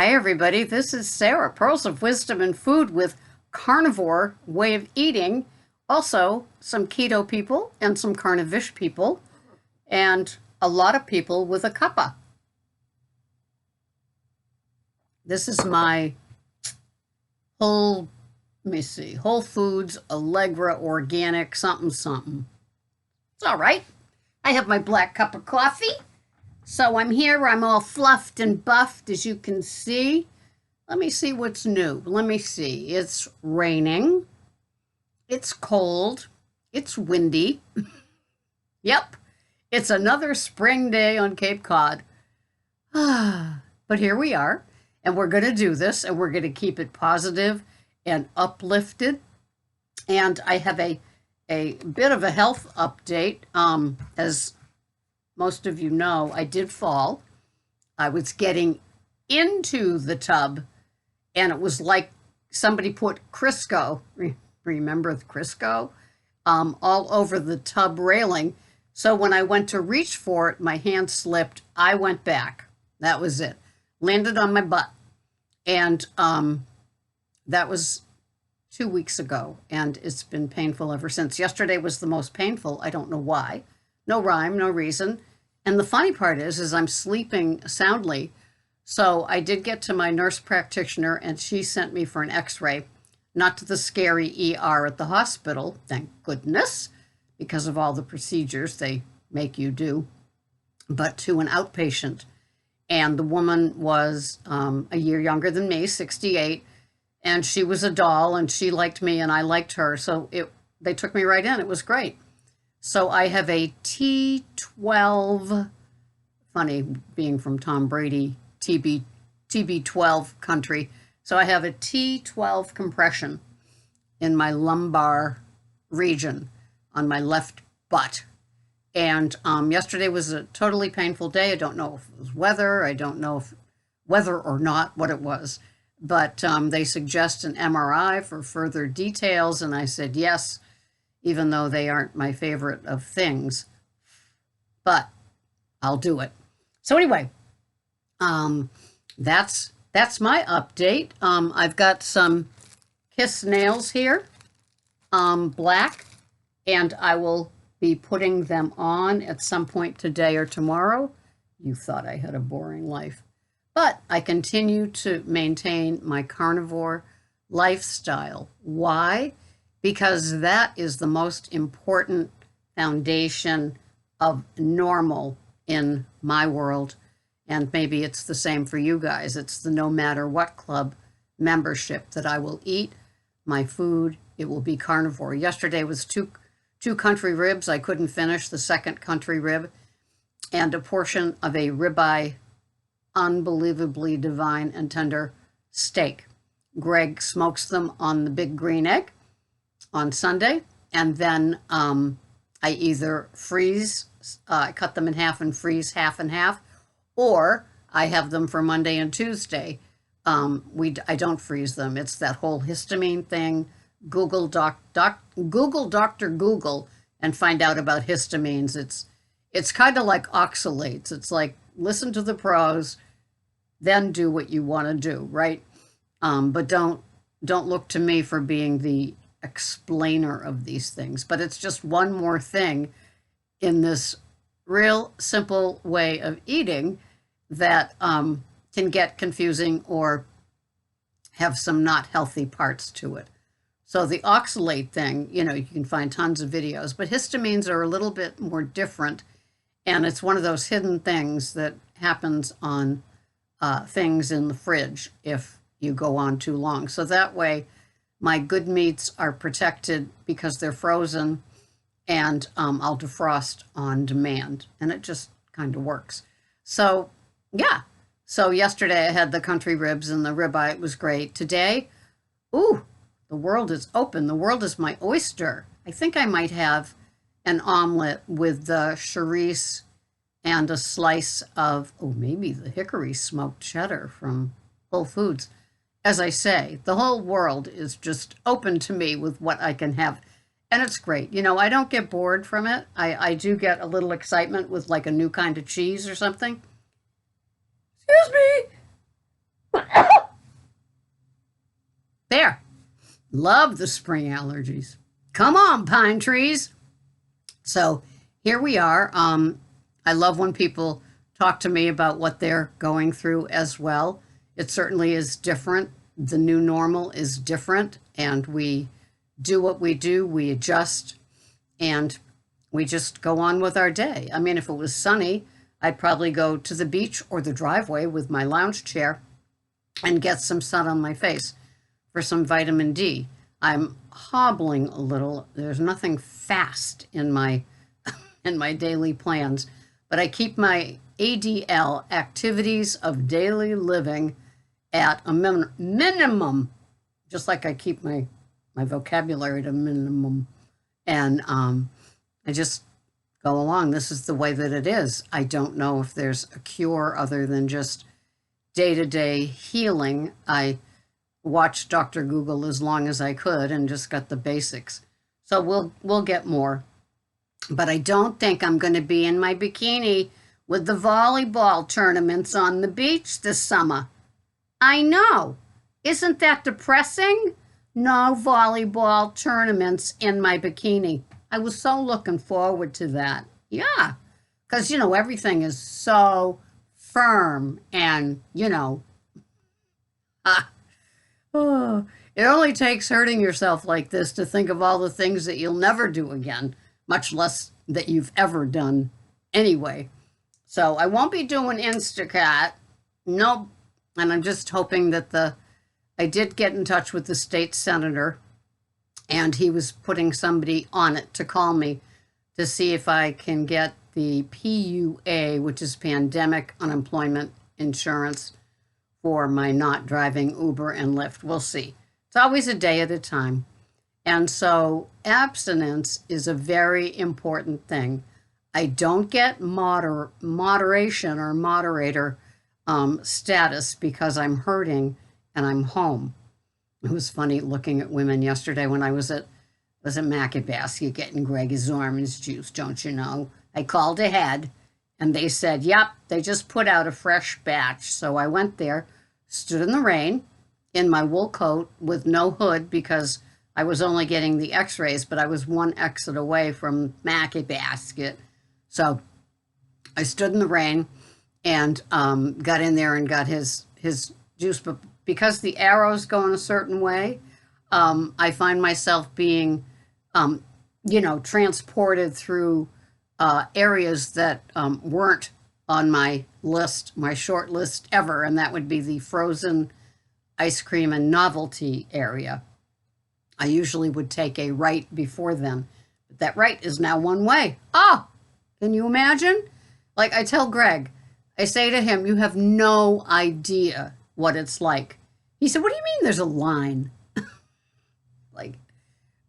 Hi, everybody. This is Sarah, Pearls of Wisdom and Food with Carnivore Way of Eating. Also, some keto people and some carnivish people, and a lot of people with a cuppa. This is my Whole Foods, Allegra, Organic, something. It's all right. I have my black cup of coffee. So I'm here, I'm all fluffed and buffed, as you can see. Let me see what's new. Let me see. It's raining. It's cold. It's windy. Yep. It's another spring day on Cape Cod. But here we are, and we're going to do this, and we're going to keep it positive and uplifted. And I have a bit of a health update. As most of you know, I did fall. I was getting into the tub, and it was like somebody put Crisco, remember the Crisco, all over the tub railing. So when I went to reach for it, my hand slipped. I went back. That was it. Landed on my butt. And that was 2 weeks ago, and it's been painful ever since. Yesterday was the most painful. I don't know why. No rhyme, no reason. And the funny part is I'm sleeping soundly. So I did get to my nurse practitioner, and she sent me for an x-ray, not to the scary ER at the hospital, thank goodness, because of all the procedures they make you do, but to an outpatient. And the woman was a year younger than me, 68, and she was a doll, and she liked me, and I liked her. So they took me right in. It was great. So I have a T12, funny being from Tom Brady, TB12 country. So I have a T12 compression in my lumbar region on my left butt. And yesterday was a totally painful day. I don't know if it was weather. I don't know if whether or not what it was. But they suggest an MRI for further details. And I said yes, even though they aren't my favorite of things. But I'll do it. So anyway, that's my update. I've got some Kiss nails here, black, and I will be putting them on at some point today or tomorrow. You thought I had a boring life. But I continue to maintain my carnivore lifestyle. Why? Because that is the most important foundation of normal in my world. And maybe it's the same for you guys. It's the no matter what club membership that I will eat my food. It will be carnivore. Yesterday was two country ribs. I couldn't finish the second country rib, and a portion of a ribeye, unbelievably divine and tender steak. Greg smokes them on the big green egg on Sunday, and then I either freeze, I cut them in half and freeze half and half, or I have them for Monday and Tuesday. I don't freeze them. It's that whole histamine thing. Google Dr. Google and find out about histamines. It's kind of like oxalates. It's like listen to the pros, then do what you want to do, right? But don't look to me for being the explainer of these things. But it's just one more thing in this real simple way of eating that can get confusing or have some not healthy parts to it. So the oxalate thing, you can find tons of videos, but histamines are a little bit more different. And it's one of those hidden things that happens on things in the fridge if you go on too long. So that way my good meats are protected because they're frozen, and I'll defrost on demand. And it just kind of works. So yeah. So yesterday I had the country ribs and the ribeye. It was great. Today, ooh, the world is open. The world is my oyster. I think I might have an omelet with the chorizo and a slice of, maybe the hickory smoked cheddar from Whole Foods. As I say, the whole world is just open to me with what I can have. And it's great. I don't get bored from it. I do get a little excitement with like a new kind of cheese or something. Excuse me. Love the spring allergies. Come on, pine trees. So here we are. I love when people talk to me about what they're going through as well. It certainly is different. The new normal is different, and we do what we do, we adjust, and we just go on with our day. I mean, if it was sunny, I'd probably go to the beach or the driveway with my lounge chair and get some sun on my face for some vitamin D. I'm hobbling a little. There's nothing fast in my in my daily plans, but I keep my ADL, activities of daily living, at a minimum, just like I keep my vocabulary at a minimum. And I just go along. This is the way that it is. I don't know if there's a cure other than just day-to-day healing. I watched Dr. Google as long as I could and just got the basics. So we'll get more. But I don't think I'm going to be in my bikini with the volleyball tournaments on the beach this summer. I know. Isn't that depressing? No volleyball tournaments in my bikini. I was so looking forward to that. Yeah. Because, everything is so firm and, oh, it only takes hurting yourself like this to think of all the things that you'll never do again, much less that you've ever done anyway. So I won't be doing Instacat. Nope. And I'm just hoping that I did get in touch with the state senator, and he was putting somebody on it to call me to see if I can get the PUA, which is Pandemic Unemployment Insurance, for my not driving Uber and Lyft. We'll see. It's always a day at a time. And so abstinence is a very important thing. I don't get moderation or moderator status because I'm hurting and I'm home. It was funny looking at women yesterday when I was at Market Basket getting Greg's orange juice, don't you know? I called ahead and they said, yep, they just put out a fresh batch. So I went there, stood in the rain in my wool coat with no hood because I was only getting the x-rays, but I was one exit away from Market Basket. So I stood in the rain and got in there and got his juice. But because the arrows go in a certain way, I find myself being, transported through areas that weren't on my list, my short list ever, and that would be the frozen ice cream and novelty area. I usually would take a right before then, but that right is now one way. Oh, can you imagine? Like I tell Greg, I say to him, you have no idea what it's like. He said, what do you mean there's a line? Like,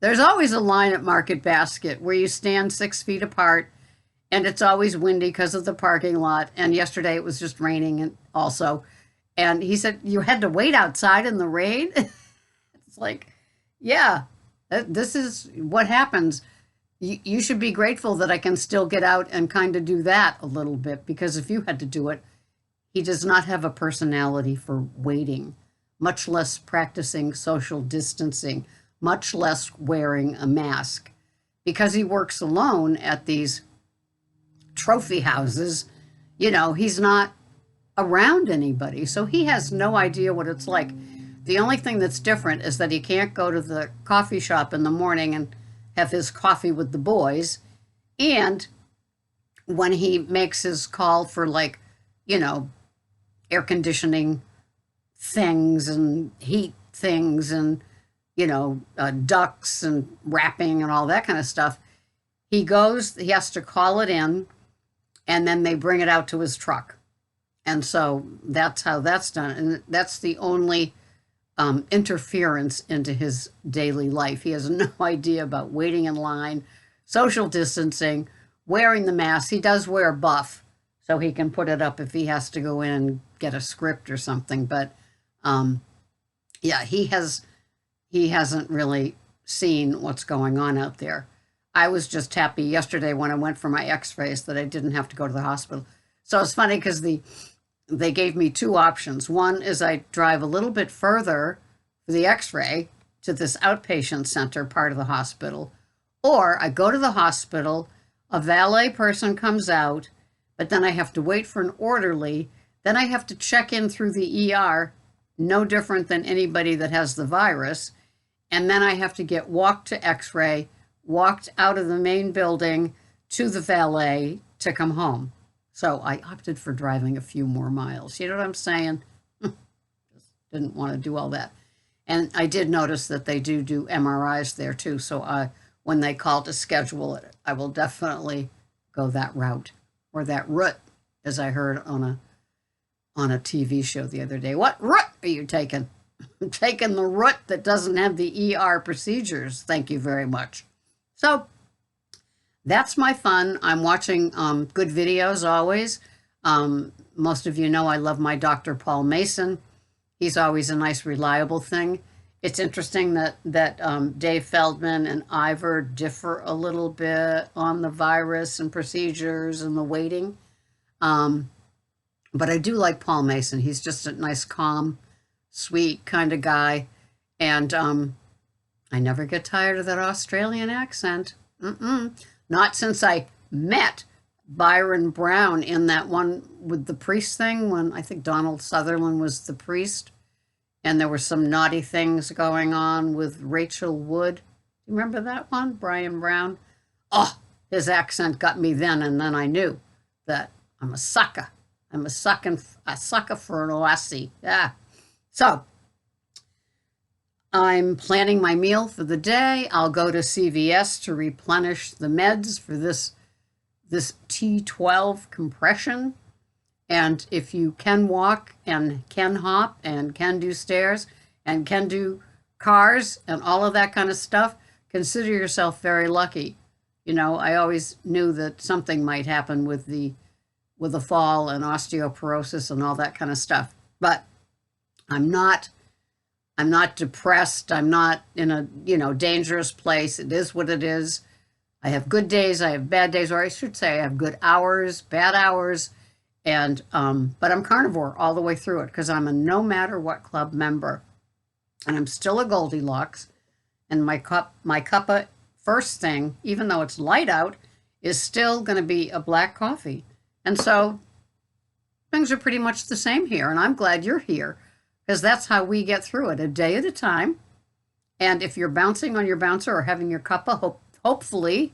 there's always a line at Market Basket where you stand 6 feet apart, and it's always windy because of the parking lot. And yesterday it was just raining and also. And he said, you had to wait outside in the rain? It's like, yeah, this is what happens. You should be grateful that I can still get out and kind of do that a little bit, because if you had to do it, he does not have a personality for waiting, much less practicing social distancing, much less wearing a mask. Because he works alone at these trophy houses, he's not around anybody. So he has no idea what it's like. The only thing that's different is that he can't go to the coffee shop in the morning and have his coffee with the boys. And when he makes his call for air conditioning things and heat things and, ducts and wrapping and all that kind of stuff, he has to call it in, and then they bring it out to his truck. And so that's how that's done. And that's the only interference into his daily life. He has no idea about waiting in line, social distancing, wearing the mask. He does wear a buff so he can put it up if he has to go in and get a script or something. But yeah, he hasn't really seen what's going on out there. I was just happy yesterday when I went for my x-rays that I didn't have to go to the hospital. So it's funny because they gave me two options. One is I drive a little bit further for the x-ray to this outpatient center part of the hospital, or I go to the hospital, a valet person comes out, but then I have to wait for an orderly, then I have to check in through the ER, no different than anybody that has the virus, and then I have to get walked to X-ray, walked out of the main building to the valet to come home. So I opted for driving a few more miles. You know what I'm saying? Just didn't want to do all that. And I did notice that they do MRIs there too. So when they call to schedule it, I will definitely go that route, or that route, as I heard on a TV show the other day. What route are you taking? I'm taking the route that doesn't have the ER procedures. Thank you very much. So that's my fun. I'm watching good videos always. Most of you know I love my Dr. Paul Mason. He's always a nice, reliable thing. It's interesting that Dave Feldman and Ivor differ a little bit on the virus and procedures and the waiting. But I do like Paul Mason. He's just a nice, calm, sweet kind of guy. And I never get tired of that Australian accent. Not since I met Byron Brown in that one with the priest thing, when I think Donald Sutherland was the priest, and there were some naughty things going on with Rachel Wood. You remember that one, Brian Brown? Oh, his accent got me then, and then I knew that I'm a sucker. I'm a sucker for an Aussie. Yeah. So I'm planning my meal for the day. I'll go to CVS to replenish the meds for this T12 compression. And if you can walk and can hop and can do stairs and can do cars and all of that kind of stuff, consider yourself very lucky. You know, I always knew that something might happen with a fall and osteoporosis and all that kind of stuff. But I'm not depressed. I'm not in a, dangerous place. It is what it is. I have good days. I have bad days, or I should say I have good hours, bad hours. And, but I'm carnivore all the way through it because I'm a no matter what club member, and I'm still a Goldilocks. And my cuppa first thing, even though it's light out, is still going to be a black coffee. And so things are pretty much the same here. And I'm glad you're here, because that's how we get through it, a day at a time. And if you're bouncing on your bouncer or having your cuppa, hopefully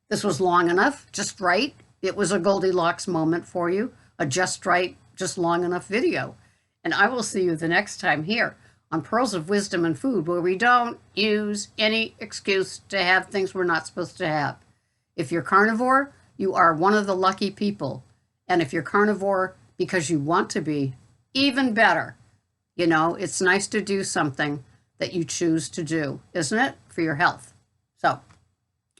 this was long enough, just right. It was a Goldilocks moment for you, a just right, just long enough video. And I will see you the next time here on Pearls of Wisdom and Food, where we don't use any excuse to have things we're not supposed to have. If you're carnivore, you are one of the lucky people. And if you're carnivore because you want to be, even better. You know, it's nice to do something that you choose to do, isn't it? For your health. So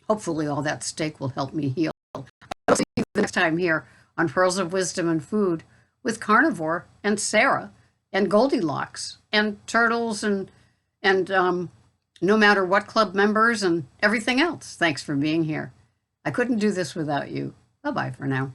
hopefully all that steak will help me heal. I'll see you the next time here on Pearls of Wisdom and Food with Carnivore and Sarah and Goldilocks and Turtles and no matter what club members and everything else. Thanks for being here. I couldn't do this without you. Bye-bye for now.